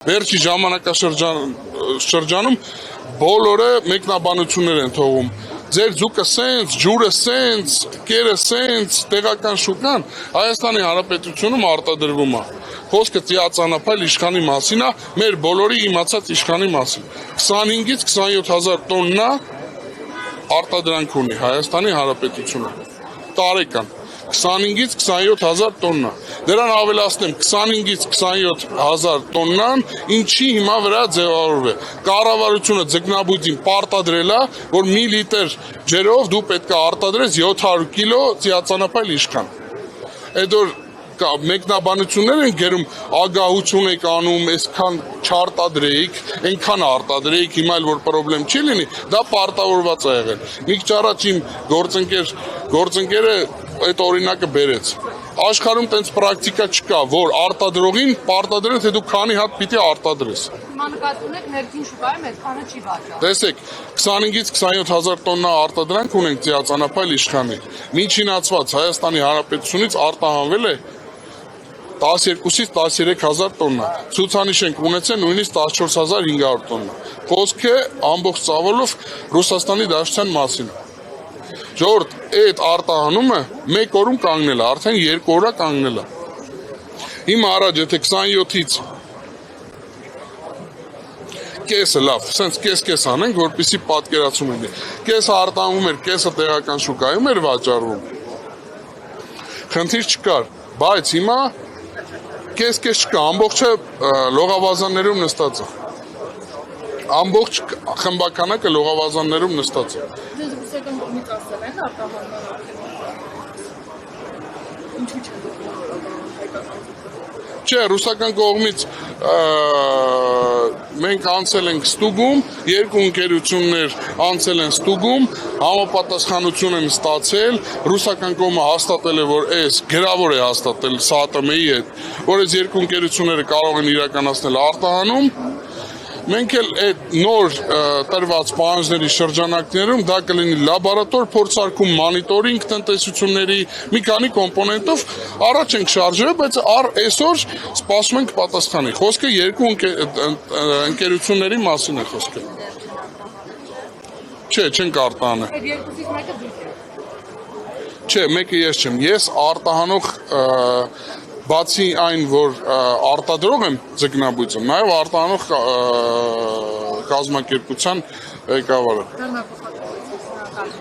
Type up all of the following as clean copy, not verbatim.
Վերջի ժամանակաշրջանում բոլորը մեկնաբանություններ են թողում։ Ձեր ձուկը սենց, ջուրը սենց, կերը սենց, տեղական շուկան Հայաստանի Հանրապետությունում արտադրվում է։ Խոսքը ծիածանափայլ իշխանի մասին է, մեր բոլորի իմացած իշխանի մասին։ 25-ից 27 հազար տոննա արտադրանք ունի Հայաստանի Հանրապետությունը։ Տարեկան 25-ից 27 հազար տոննա։ Դրան ավելացնեմ 25-ից 27 հազար տոննան ինչի հիմա վրա ձևավորվել է։ Կառավարությունը ձկնաբույծին պարտադրել է, որ մի լիտր ջերով դու պետք է արտադրես 700 կիլո ծիածանափայլ իշխան։ Այդ որ մեկնաբանություններ են գերում, ագահություն եք անում, այսքան չարտադրեիք, այնքան արտադրեիք, հիմա էլ որ պրոբլեմ չի լինի, դա պարտավորված է եղել։ Մի քիչ առաջ իմ գործընկերը այդ օրինակը բերեց։ Աշխարհում տենց պրակտիկա չկա, որ արտադրողին պարտադրեն, թե դու քանի հատ պիտի արտադրես։ Հիմա նկատում եք ներքին շուկայում այդքանը չի վաճառվում։ Տեսեք, 25-ից 27 հազար տոննա արտադրանք ունենք ծիածանափայլ իշխանի։ Միջինացված Հայաստանի Հանրապետությունից արտահանվել է 12-ից 13 հազար տոննա։ Ցուցանիշ ենք ունեցել նույնիսկ 14500 տոննա։ Խոսքը ամբողջ ծավալով Ռուսաստանի Դաշնության մասին։ Ժողովուրդ, այդ արտահանումը մեկ օրում կանգնել է, արդեն 2 օր է կանգնել է։ Հիմա առաջ եթե 27-ից կեսը լավ, սենց կես անենք, որպեսզի պատկերացում ենք։ Կեսը արտահանվում էր, կեսը տեղական շուկայում էր վաճառվում։ Խնդիր չկար, բայց հիմա կես չկա, ամբողջը լողավազաններում նստած է։ Ամբողջ խմբականակը լողավազաններում նստած է։ Դες ռուսական կողմից ասել են արտահանման ինչու՞ չէ։ Չէ, ռուսական կողմից մենք անցել ենք ստուգում, երկու ընկերություններ անցել են ստուգում, համապատասխանություն են ստացել, ռուսական կողմը հաստատել է, որ այս գրավոր է հաստատել ՍԱՏՄ-ի հետ, որ այս երկու ընկերությունները կարող են իրականացնել արտահանում։ Մենք էլ այդ նոր տրված պահանջների շրջանակներում դա կլինի լաբորատոր փորձարկում, մոնիտորինգ տնտեսությունների մի քանի կոմպոնենտով առաջ ենք շարժվել, բայց այսօր սպասում ենք պատասխանի։ Խոսքը երկու ընկերությունների մասին է խոսքը։ Չէ, չենք արտահանել։ Այդ երկուսից մեկը դուք եք։ Չէ, մեկը ես չեմ։ Ես արտահանող բացի այն, որ արտադրող եմ ձկնաբույծը, նաև արտահանող կազմակերպության ղեկավարը։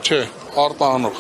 Չէ, արտահանող։